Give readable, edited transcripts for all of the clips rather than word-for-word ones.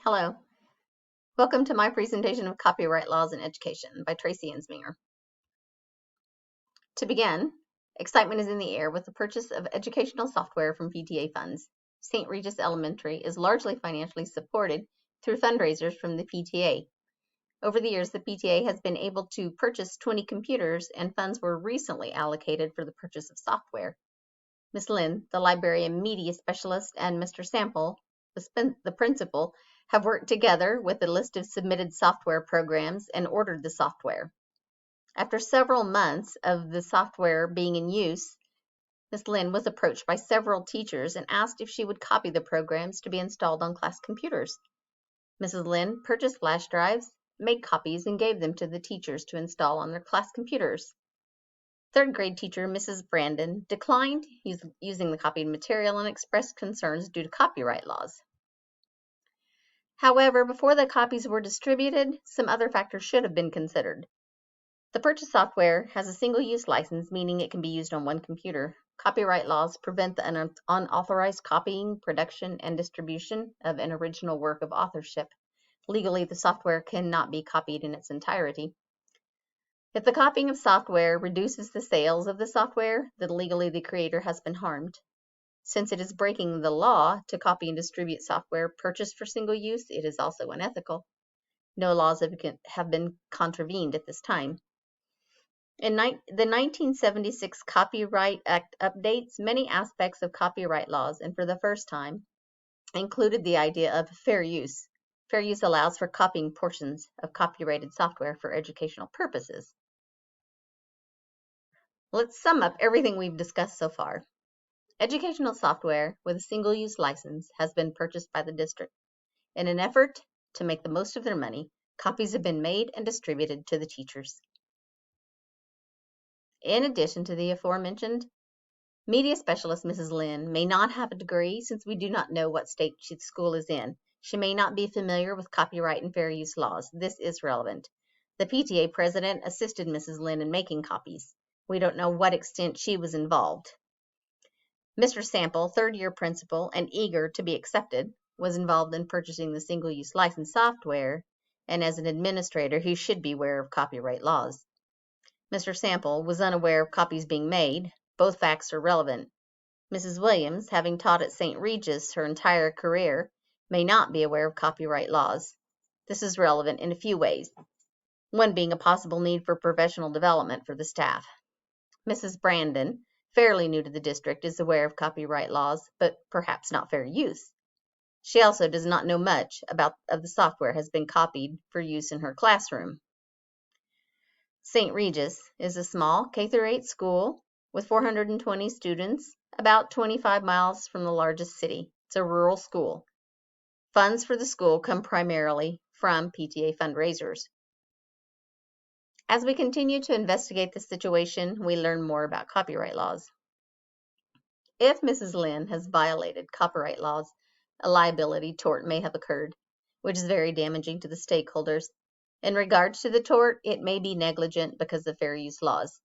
Hello. Welcome to my presentation of Copyright Laws in Education by Tracy Ensminger. To begin, excitement is in the air with the purchase of educational software from PTA funds. St. Regis Elementary is largely financially supported through fundraisers from the PTA. Over the years, the PTA has been able to purchase 20 computers, and funds were recently allocated for the purchase of software. Ms. Lynn, the librarian media specialist, and Mr. Sample, the principal, have worked together with a list of submitted software programs and ordered the software. After several months of the software being in use, Ms. Lynn was approached by several teachers and asked if she would copy the programs to be installed on class computers. Mrs. Lynn purchased flash drives, made copies, and gave them to the teachers to install on their class computers. Third grade teacher Mrs. Brandon declined using the copied material and expressed concerns due to copyright laws. However, before the copies were distributed, some other factors should have been considered. The purchased software has a single-use license, meaning it can be used on one computer. Copyright laws prevent the unauthorized copying, production, and distribution of an original work of authorship. Legally, the software cannot be copied in its entirety. If the copying of software reduces the sales of the software, then legally the creator has been harmed. Since it is breaking the law to copy and distribute software purchased for single use, it is also unethical. No laws have been contravened at this time. In the 1976 Copyright Act updates many aspects of copyright laws, and for the first time included the idea of fair use. Fair use allows for copying portions of copyrighted software for educational purposes. Let's sum up everything we've discussed so far. Educational software with a single-use license has been purchased by the district. In an effort to make the most of their money, copies have been made and distributed to the teachers. In addition to the aforementioned, media specialist Mrs. Lynn may not have a degree since we do not know what state the school is in. She may not be familiar with copyright and fair use laws. This is relevant. The PTA president assisted Mrs. Lynn in making copies. We don't know what extent she was involved. Mr. Sample, third-year principal and eager to be accepted, was involved in purchasing the single-use license software, and as an administrator, he should be aware of copyright laws. Mr. Sample was unaware of copies being made. Both facts are relevant. Mrs. Williams, having taught at St. Regis her entire career, may not be aware of copyright laws. This is relevant in a few ways, one being a possible need for professional development for the staff. Mrs. Brandon, fairly new to the district, is aware of copyright laws, but perhaps not fair use. She also does not know much about the software has been copied for use in her classroom. St. Regis is a small K-8 school with 420 students, about 25 miles from the largest city. It's a rural school. Funds for the school come primarily from PTA fundraisers. As we continue to investigate the situation, we learn more about copyright laws. If Mrs. Lynn has violated copyright laws, a liability tort may have occurred, which is very damaging to the stakeholders. In regards to the tort, it may be negligent because of fair use laws.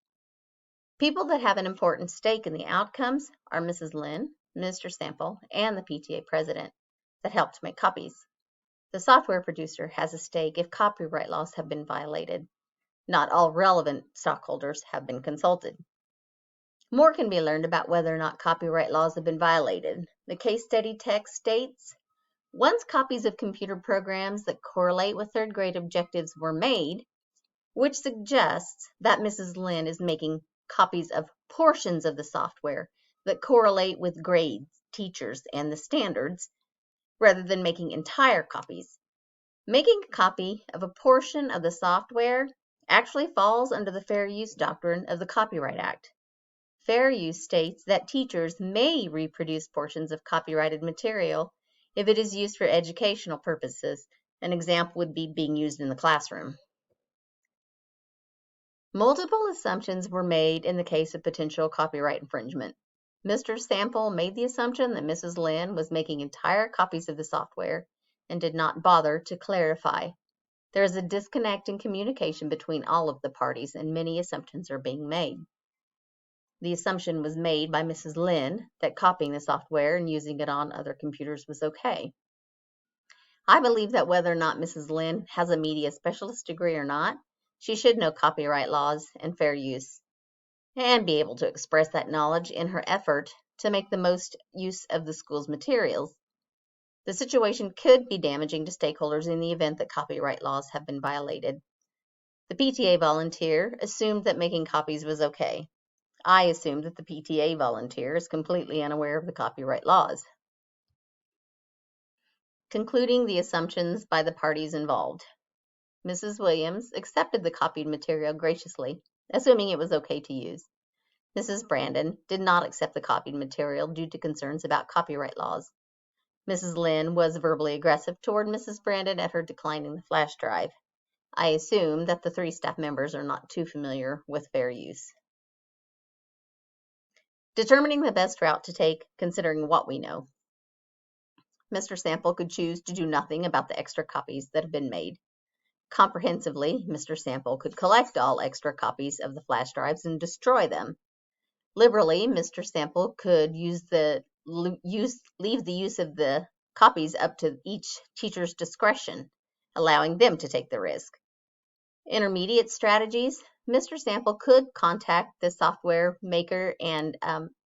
People that have an important stake in the outcomes are Mrs. Lynn, Mr. Sample, and the PTA president that helped make copies. The software producer has a stake if copyright laws have been violated. Not all relevant stockholders have been consulted. More can be learned about whether or not copyright laws have been violated. The case study text states, once copies of computer programs that correlate with third grade objectives were made, which suggests that Mrs. Lynn is making copies of portions of the software that correlate with grades, teachers, and the standards, rather than making entire copies. Making a copy of a portion of the software actually falls under the Fair Use Doctrine of the Copyright Act. Fair use states that teachers may reproduce portions of copyrighted material if it is used for educational purposes. An example would be being used in the classroom. Multiple assumptions were made in the case of potential copyright infringement. Mr. Sample made the assumption that Mrs. Lynn was making entire copies of the software and did not bother to clarify. There is a disconnect in communication between all of the parties, and many assumptions are being made. The assumption was made by Mrs. Lynn that copying the software and using it on other computers was okay. I believe that whether or not Mrs. Lynn has a media specialist degree or not, she should know copyright laws and fair use, and be able to express that knowledge in her effort to make the most use of the school's materials. The situation could be damaging to stakeholders in the event that copyright laws have been violated. The PTA volunteer assumed that making copies was okay. I assumed that the PTA volunteer is completely unaware of the copyright laws. Concluding the assumptions by the parties involved. Mrs. Williams accepted the copied material graciously, assuming it was okay to use. Mrs. Brandon did not accept the copied material due to concerns about copyright laws. Mrs. Lynn was verbally aggressive toward Mrs. Brandon at her declining the flash drive. I assume that the 3 staff members are not too familiar with fair use. Determining the best route to take, considering what we know. Mr. Sample could choose to do nothing about the extra copies that have been made. Comprehensively, Mr. Sample could collect all extra copies of the flash drives and destroy them. Liberally, Mr. Sample could leave the use of the copies up to each teacher's discretion, allowing them to take the risk. Intermediate strategies, Mr. Sample could contact the software maker and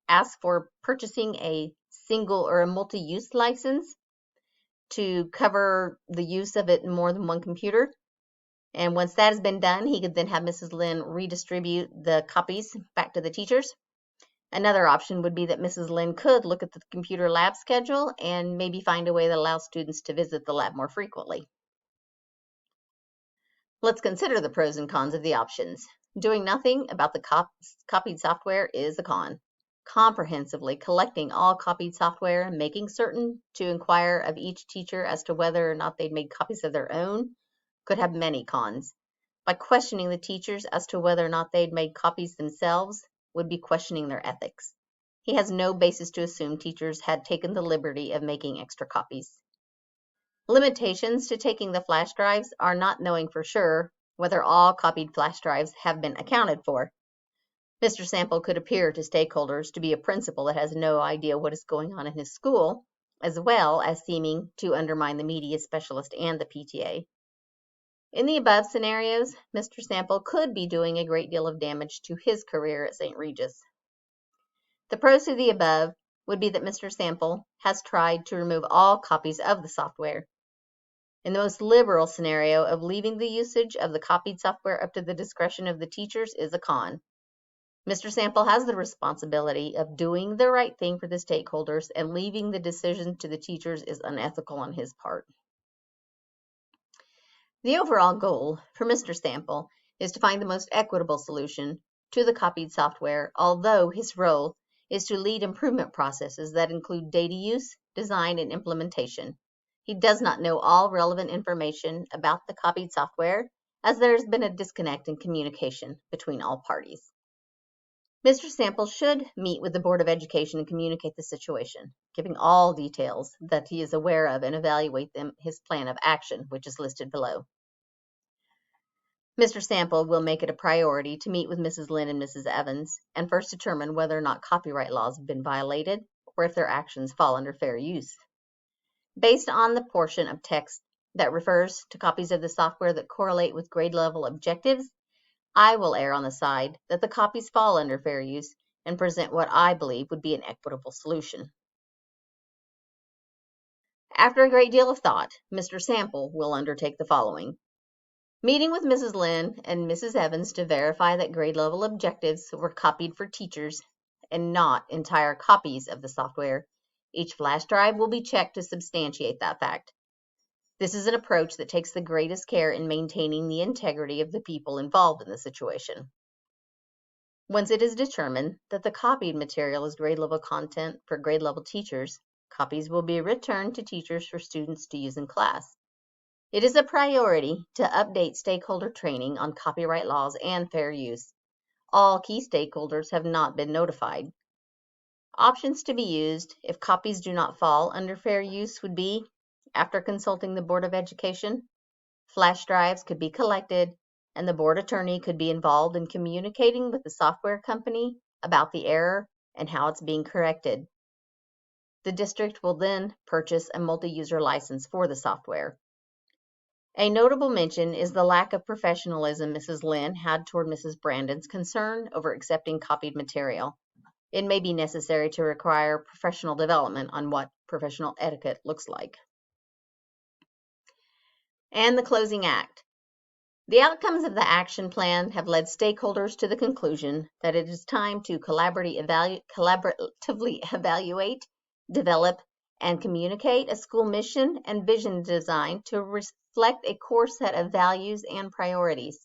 ask for purchasing a single or a multi-use license to cover the use of it in more than one computer. And once that has been done, he could then have Mrs. Lynn redistribute the copies back to the teachers. Another option would be that Mrs. Lynn could look at the computer lab schedule and maybe find a way that allows students to visit the lab more frequently. Let's consider the pros and cons of the options. Doing nothing about the copied software is a con. Comprehensively collecting all copied software and making certain to inquire of each teacher as to whether or not they'd made copies of their own could have many cons. By questioning the teachers as to whether or not they'd made copies themselves would be questioning their ethics. He has no basis to assume teachers had taken the liberty of making extra copies. Limitations to taking the flash drives are not knowing for sure whether all copied flash drives have been accounted for. Mr. Sample could appear to stakeholders to be a principal that has no idea what is going on in his school, as well as seeming to undermine the media specialist and the PTA. In the above scenarios, Mr. Sample could be doing a great deal of damage to his career at St. Regis. The pros to the above would be that Mr. Sample has tried to remove all copies of the software. In the most liberal scenario of leaving the usage of the copied software up to the discretion of the teachers is a con. Mr. Sample has the responsibility of doing the right thing for the stakeholders, and leaving the decision to the teachers is unethical on his part. The overall goal for Mr. Sample is to find the most equitable solution to the copied software, although his role is to lead improvement processes that include data use, design, and implementation. He does not know all relevant information about the copied software, as there has been a disconnect in communication between all parties. Mr. Sample should meet with the Board of Education and communicate the situation, giving all details that he is aware of and evaluate his plan of action, which is listed below. Mr. Sample will make it a priority to meet with Mrs. Lynn and Mrs. Evans and first determine whether or not copyright laws have been violated or if their actions fall under fair use. Based on the portion of text that refers to copies of the software that correlate with grade level objectives, I will err on the side that the copies fall under fair use and present what I believe would be an equitable solution. After a great deal of thought, Mr. Sample will undertake the following. Meeting with Mrs. Lynn and Mrs. Evans to verify that grade level objectives were copied for teachers and not entire copies of the software. Each flash drive will be checked to substantiate that fact. This is an approach that takes the greatest care in maintaining the integrity of the people involved in the situation. Once it is determined that the copied material is grade level content for grade level teachers, copies will be returned to teachers for students to use in class. It is a priority to update stakeholder training on copyright laws and fair use. All key stakeholders have not been notified. Options to be used if copies do not fall under fair use would be, after consulting the Board of Education, flash drives could be collected and the board attorney could be involved in communicating with the software company about the error and how it's being corrected. The district will then purchase a multi-user license for the software. A notable mention is the lack of professionalism Mrs. Lynn had toward Mrs. Brandon's concern over accepting copied material. It may be necessary to require professional development on what professional etiquette looks like. And the closing act. The outcomes of the action plan have led stakeholders to the conclusion that it is time to collaboratively evaluate, develop, and communicate a school mission and vision design to reflect a core set of values and priorities.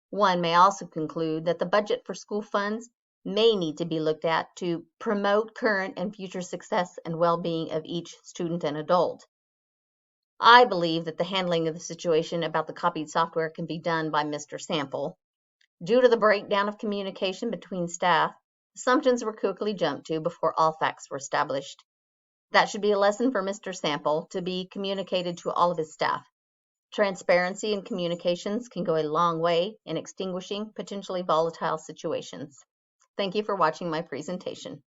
One may also conclude that the budget for school funds may need to be looked at to promote current and future success and well-being of each student and adult. I believe that the handling of the situation about the copied software can be done by Mr. Sample. Due to the breakdown of communication between staff, assumptions were quickly jumped to before all facts were established. That should be a lesson for Mr. Sample to be communicated to all of his staff. Transparency in communications can go a long way in extinguishing potentially volatile situations. Thank you for watching my presentation.